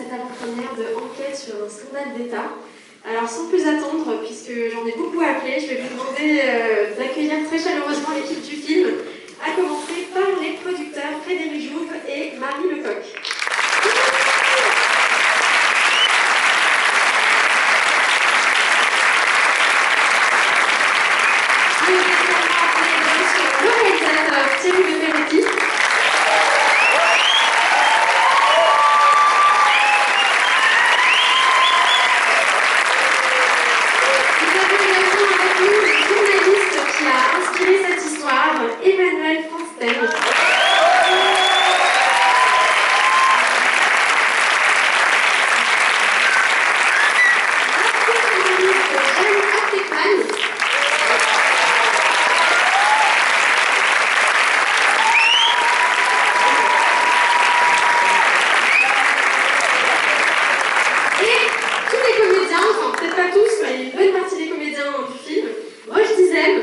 cette avant-première de Enquête sur un scandale d'État. Alors sans plus attendre, puisque j'en ai beaucoup appelé, je vais vous demander d'accueillir très chaleureusement l'équipe du film, à commencer par les producteurs Frédéric Jouve et Marie Lecoq. Le réalisateur Thierry de Peretti. Cette histoire, Emmanuel Fansten. Et tous les comédiens, enfin peut-être pas tous, mais une bonne partie des comédiens du film, Roche Dizem.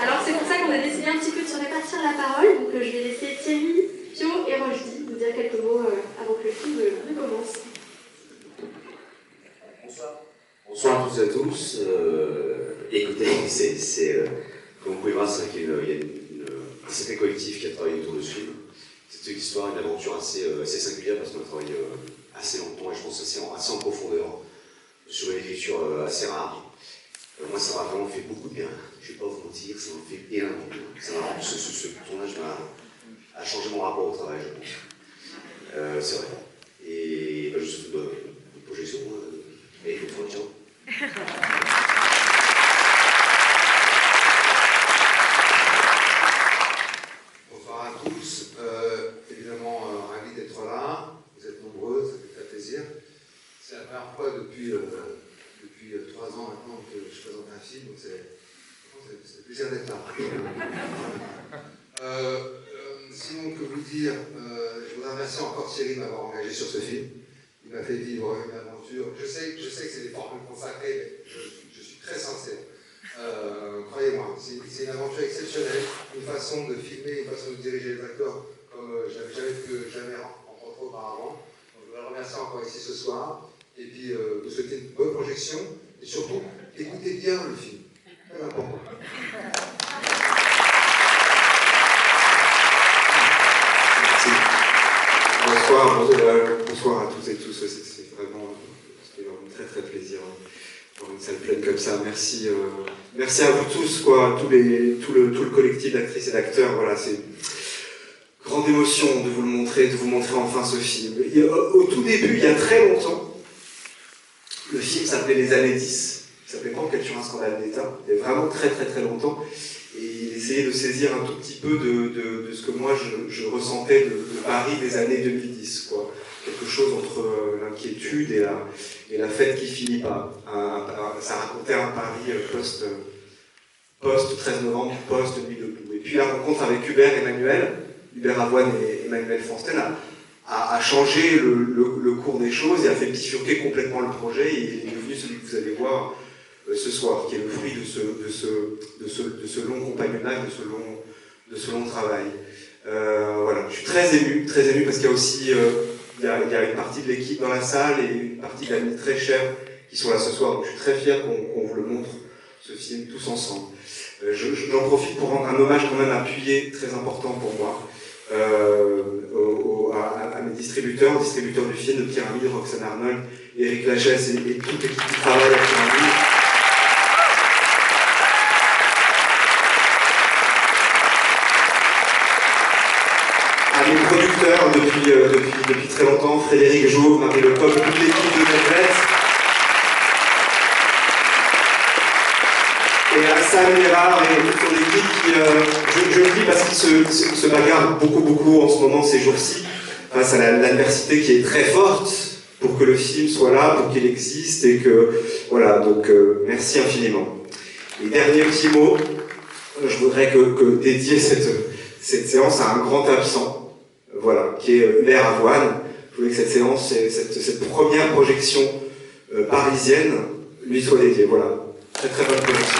Alors c'est pour ça qu'on a décidé un petit peu de se répartir la parole, donc je vais laisser Thierry, Pio et Rochdy vous dire quelques mots avant que le film ne commence. Bonsoir. Bonsoir à toutes et à tous. Écoutez, comme vous pouvez voir, c'est qu'il y a un sacré collectif qui a travaillé autour de ce film. C'est une histoire, une aventure assez singulière parce qu'on a travaillé assez longtemps et je pense assez en profondeur sur une écriture assez rare. Moi, ça m'a vraiment fait beaucoup de bien. Je ne vais pas vous mentir, ça m'a fait énormément de bien. Ce tournage a changé mon rapport au travail, je pense. C'est vrai. Et je suis de projection. Et il faut tiens. Bonsoir à tous. Évidemment, ravi d'être là. Vous êtes nombreux, ça fait très plaisir. C'est la première fois depuis 3 ans maintenant que je présente un film, donc c'est plaisir d'être là. Sinon, que vous dire, je voudrais remercier encore Thierry de m'avoir engagé sur ce film. Il m'a fait vivre une aventure. Je sais que c'est des formules consacrées, mais je suis très sincère. Croyez-moi, c'est une aventure exceptionnelle, une façon de filmer, une façon de diriger les acteurs comme jamais rencontré auparavant. Donc, je voudrais le remercier encore ici ce soir. Et puis, vous souhaiter une bonne projection. Et surtout, écoutez bien le film. Très important. Merci. Bonsoir à toutes et tous. C'est vraiment un très très plaisir dans une salle pleine comme ça. Merci à vous tous, quoi, tout le collectif d'actrices et d'acteurs. Voilà, c'est grande émotion de vous montrer enfin ce film. Au tout début, il y a très longtemps, le film s'appelait Les années 10. Il s'appelait pas Enquête sur un scandale d'État. Il y a vraiment très très très longtemps. Et il essayait de saisir un tout petit peu de ce que moi je ressentais de Paris des années 2010, quoi. Quelque chose entre l'inquiétude et la fête qui finit pas. Ça racontait un Paris post 13 novembre, post Nuit debout. Et puis la rencontre avec Hubert Avoine et Emmanuel Fansten a changé le cours des choses et a fait bifurquer complètement le projet. Et il est devenu celui que vous allez voir ce soir, qui est le fruit de ce long compagnonnage, de ce long travail. Voilà, je suis très ému parce qu'il y a aussi il y a une partie de l'équipe dans la salle et une partie d'amis très chers qui sont là ce soir. Donc je suis très fier qu'on vous le montre, ce film, tous ensemble. J'en profite pour rendre un hommage quand même appuyé, très important pour moi, à mes distributeurs du film, Pierre Amid, Roxane Arnold, Eric Lachesse et toute l'équipe qui travaille avec Pierre Amid. À mes producteurs depuis très longtemps, Frédéric Jouve, Marie Lecoq, toute l'équipe de Complète. Et à Sam Mérard et toute son équipe qui, je le dis parce qu'ils se bagarrent beaucoup en ce moment, ces jours-ci, face à l'adversité qui est très forte pour que le film soit là, pour qu'il existe et que, voilà, donc merci infiniment. Et dernier petit mot, je voudrais que dédier cette séance à un grand absent, voilà, qui est Hubert Avoine. Je voulais que cette séance, cette première projection parisienne lui soit dédiée, voilà. Très bonne projection.